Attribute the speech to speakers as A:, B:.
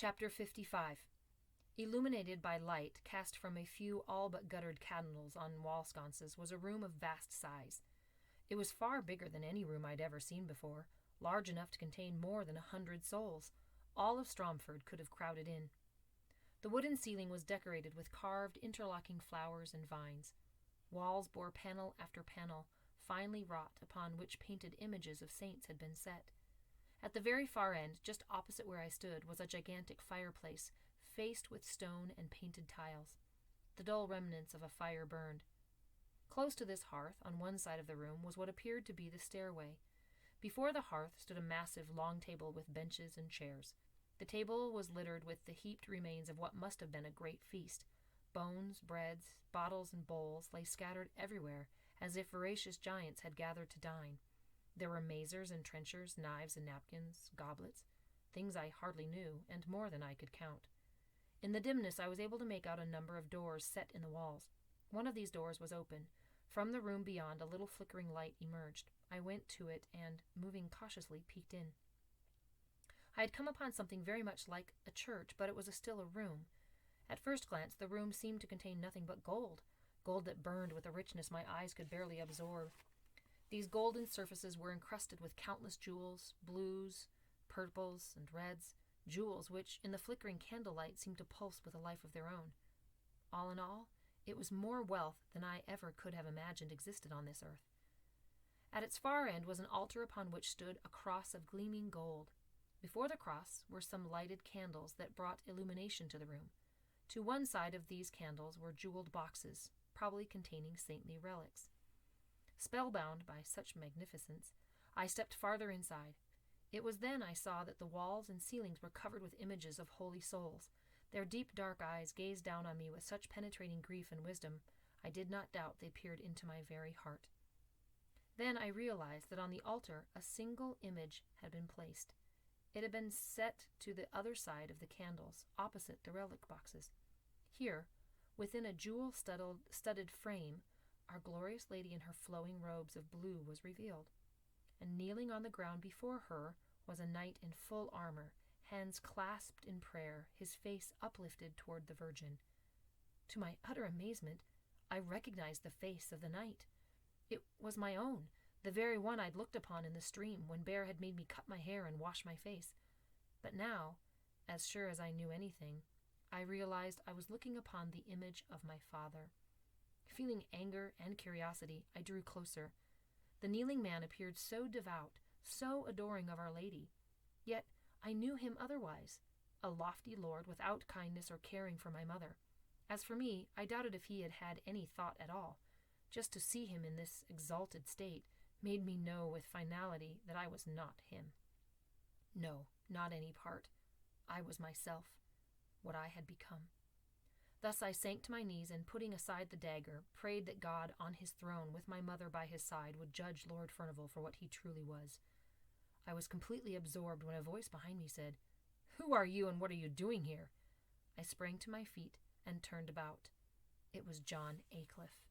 A: Chapter 55. Illuminated by light cast from a few all but guttered candles on wall sconces was a room of vast size. It was far bigger than any room I'd ever seen before, large enough to contain more than 100 souls. All of Stromford could have crowded in. The wooden ceiling was decorated with carved, interlocking flowers and vines. Walls bore panel after panel, finely wrought, upon which painted images of saints had been set. At the very far end, just opposite where I stood, was a gigantic fireplace, faced with stone and painted tiles. The dull remnants of a fire burned. Close to this hearth, on one side of the room, was what appeared to be the stairway. Before the hearth stood a massive long table with benches and chairs. The table was littered with the heaped remains of what must have been a great feast. Bones, breads, bottles, and bowls lay scattered everywhere, as if voracious giants had gathered to dine. There were mazers and trenchers, knives and napkins, goblets, things I hardly knew, and more than I could count. In the dimness I was able to make out a number of doors set in the walls. One of these doors was open. From the room beyond a little flickering light emerged. I went to it and, moving cautiously, peeked in. I had come upon something very much like a church, but it was still a room. At first glance the room seemed to contain nothing but gold that burned with a richness my eyes could barely absorb. These golden surfaces were encrusted with countless jewels, blues, purples, and reds, jewels which, in the flickering candlelight, seemed to pulse with a life of their own. All in all, it was more wealth than I ever could have imagined existed on this earth. At its far end was an altar upon which stood a cross of gleaming gold. Before the cross were some lighted candles that brought illumination to the room. To one side of these candles were jeweled boxes, probably containing saintly relics. Spellbound by such magnificence, I stepped farther inside. It was then I saw that the walls and ceilings were covered with images of holy souls. Their deep dark eyes gazed down on me with such penetrating grief and wisdom, I did not doubt they peered into my very heart. Then I realized that on the altar a single image had been placed. It had been set to the other side of the candles, opposite the relic boxes. Here, within a jewel-studded frame, our glorious lady in her flowing robes of blue was revealed, and kneeling on the ground before her was a knight in full armor, hands clasped in prayer, his face uplifted toward the Virgin. To my utter amazement, I recognized the face of the knight. It was my own, the very one I'd looked upon in the stream when Bear had made me cut my hair and wash my face. But now, as sure as I knew anything, I realized I was looking upon the image of my father. Feeling anger and curiosity, I drew closer. The kneeling man appeared so devout, so adoring of Our Lady. Yet I knew him otherwise, a lofty lord without kindness or caring for my mother. As for me, I doubted if he had had any thought at all. Just to see him in this exalted state made me know with finality that I was not him. No, not any part. I was myself, what I had become. Thus I sank to my knees and, putting aside the dagger, prayed that God, on his throne, with my mother by his side, would judge Lord Furnival for what he truly was. I was completely absorbed when a voice behind me said, "Who are you and what are you doing here?" I sprang to my feet and turned about. It was John Aycliffe.